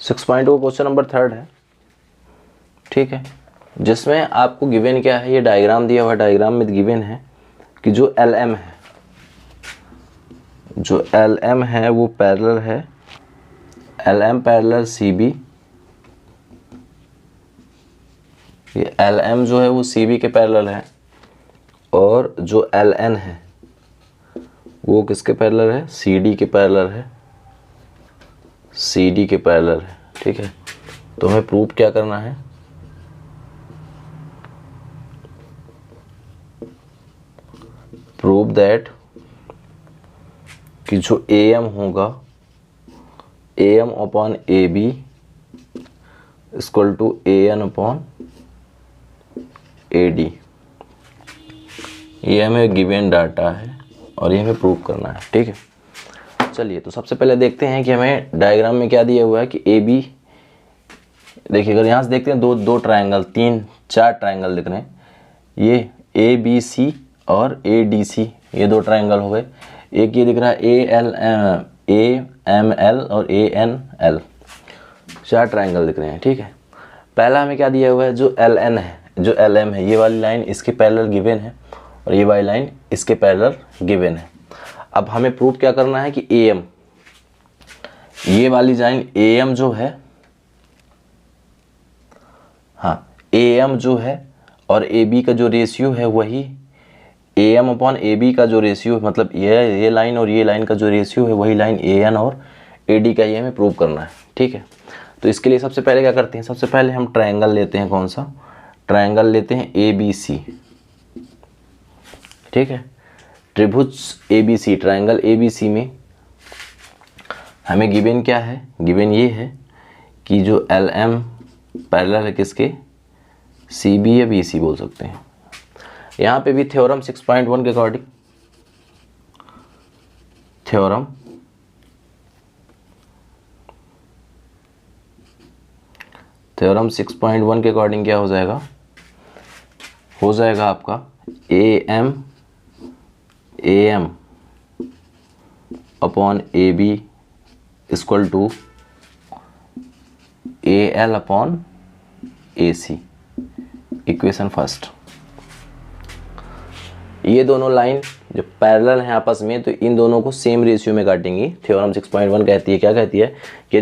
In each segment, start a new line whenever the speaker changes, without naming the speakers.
6.2 question number 3 है, ठीक है, जिसमें आपको गिवन क्या है, ये डायग्राम दिया हुआ है। डायग्राम में गिवन है कि जो LM है, जो LM है वो पैरेलल है, LM पैरेलल CB। ये LM जो है वो CB के पैरेलल है, और जो LN है वो किसके पैरेलल है, CD के पैरेलल है, CD के पैरेलल है, ठीक है। तो हमें प्रूफ क्या करना है, प्रूव दैट कि जो AM होगा, AM upon AB equal to AN upon AD। ये हमें गिवन डाटा है और ये हमें प्रूव करना है, ठीक है। चलिए, तो सबसे पहले देखते हैं कि हमें डायग्राम में क्या दिया हुआ है कि AB, देखिए अगर यहाँ से देखते हैं दो ट्रायंगल, 3-4 ट्रायंगल दिख रहे हैं। ये ABC और ADC, ये 2 ट्रायंगल हो गए। एक ये दिख रहा है AML और ANL, 4 ट्रायंगल दिख रहे हैं, ठीक है। पहला हमें क्या दिया हुआ है, जो LN है, जो LM है, ये वाली लाइन इसके पैरेलल गिवन है और ये वाली लाइन इसके पैरेलल गिवन है। अब हमें प्रूफ क्या करना है कि AM, ये वाली लाइन AM जो है, हाँ AM जो है और AB का जो रेशियो है वही AM अपॉन AB का जो रेशियो, मतलब ये लाइन और ये लाइन का जो रेशियो है वही लाइन AN और AD का, ये हमें प्रूव करना है, ठीक है। तो इसके लिए सबसे पहले क्या करते हैं, सबसे पहले हम ट्रायंगल लेते हैं, कौन सा ट्रायंगल लेते हैं, ABC, ठीक है। त्रिभुज ABC, ट्रायंगल ABC में हमें गिवन क्या है, गिवन ये है कि जो LM पैरेलल है किसके, CB या BC बोल सकते हैं। यहाँ पे भी थ्योरम 6.1 के अकॉर्डिंग, थ्योरम थ्योरम 6.1 के अकॉर्डिंग क्या हो जाएगा, हो जाएगा आपका AM upon AB equal to AL upon AC, equation first. ये दोनों लाइन जो पैरेलल हैं आपस में, तो इन दोनों को सेम रेशियो में काटेंगी। थ्योरम 6.1 कहती है, क्या कहती है कि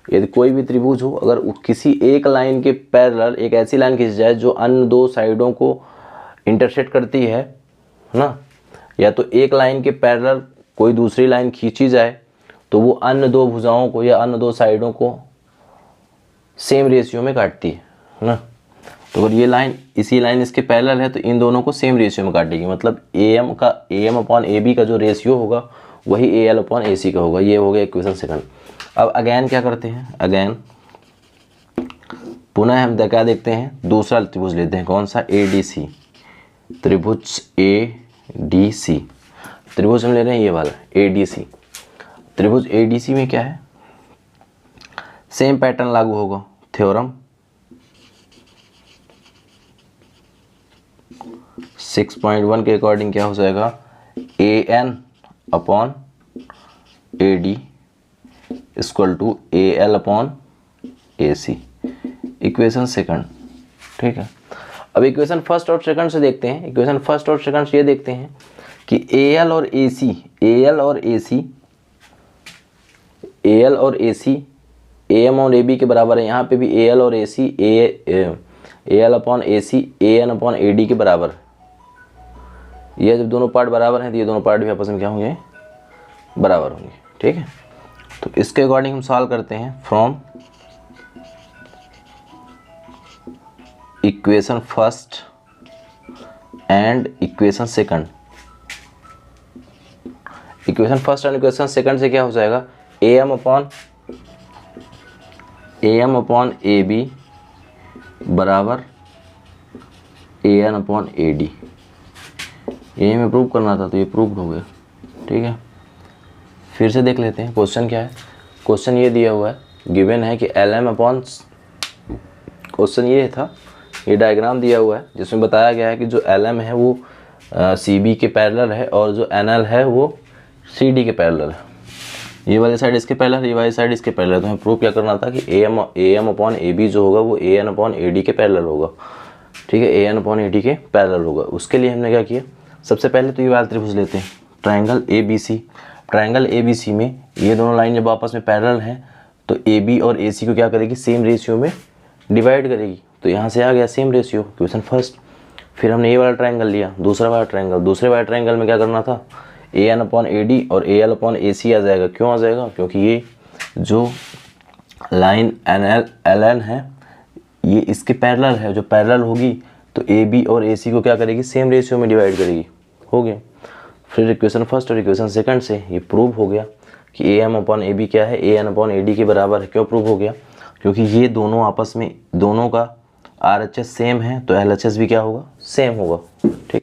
यदि कोई भी त्रिभुज हो, अगर किसी एक लाइन के पैरेलल एक ऐसी लाइन खींची जाए जो अन्य 2 साइडों को इंटरसेक्ट करती है ना, या तो एक लाइन के पैरेलल कोई दूसरी लाइन खींची जाए तो वो अन्य 2 भुजाओं को या अन्य 2 साइडों को सेम रेशियो में काटती है ना। तो अगर ये लाइन इसी लाइन इसके पैरेलल है तो इन दोनों को सेम रेशियो में काटेगी, मतलब AM अपॉन AB का जो रेशियो होगा वही AL अपॉन AC का होगा। ये हो गया इक्वेशन सेकंड। अब अगेन क्या करते हैं, अगेन पुनः हम क्या देखते हैं, दूसरा त्रिभुज लेते हैं, कौन सा, ADC, त्रिभुज ADC, त्रिभुज हम ले रहे हैं ये वाला ADC। त्रिभुज ADC में क्या है, सेम पैटर्न लागू होगा, थ्योरम 6.1 के अकॉर्डिंग क्या हो जाएगा, AN upon AD equal to AL upon AC, equation second, ठीक है। अब इक्वेशन फर्स्ट और सेकंड से देखते हैं। इक्वेशन फर्स्ट और सेकंड से ये देखते हैं कि AL और AC AM और AB के बराबर है। यहाँ पे भी AL और AC AL upon AC AN upon AD के बराबर। ये जब दोनों पार्ट बराबर हैं तो ये दोनों पार्ट भी आपस में क्या होंगे, बराबर होंगे, ठीक है। तो इसके अकॉर्डिंग हम सॉल्व करते हैं from equation first and equation second. Equation first and equation second से क्या हो जाएगा, AM अपॉन AB बराबर AN अपॉन AD। ये हमें प्रूव करना था तो ये प्रूव हो गया, ठीक है। फिर से देख लेते हैं क्वेश्चन क्या है। क्वेश्चन ये दिया हुआ है, गिवन है कि LM अपॉन, क्वेश्चन ये था, ये डायग्राम दिया हुआ है जिसमें बताया गया है कि जो LM है वो CB के पैरेलल है और जो NL है वो CD के पैरेलल है। ये वाली साइड इसके पैरेलल, ये वाली साइड इसके पैरेलल। तो हमें प्रूव क्या करना था कि A M upon A B जो होगा वो A N upon A D के पैरेलल होगा। ठीक है, A N upon A D के पैरेलल होगा। उसके लिए हमने क्या किया, सबसे पहले तो ये वाला त्रिभुज लेते हैं, triangle A B C. Triangle A B C में ये दोनों लाइन जब आपस में पैरेलल हैं तो ए बी और ए सी को क्या करेगी, सेम रेशियो में डिवाइड करेगी। तो यहाँ से आ गया सेम रेशियो, क्वेश्चन फर्स्ट। फिर हमने ये वाला ट्रायंगल लिया, दूसरा वाला ट्रायंगल। दूसरे वाले ट्रायंगल में क्या करना था, ए एन अपॉन ए डी और ए एल अपॉन ए सी आ जाएगा। क्यों आ जाएगा, क्योंकि ये जो लाइन एल एन है ये इसके पैरेलल है, जो पैरेलल होगी तो ए बी और ए सी को क्या करेगी, सेम रेशियो में डिवाइड करेगी। हो गया। फिर इक्वेशन फर्स्ट और इक्वेशन सेकंड से ये प्रूव हो गया कि A M upon A B क्या है, A N upon A D के बराबर है। क्यों प्रूव हो गया, क्योंकि ये दोनों आपस में, दोनों का आर एच एस सेम है तो एल एच एस भी क्या होगा, सेम होगा। ठीक।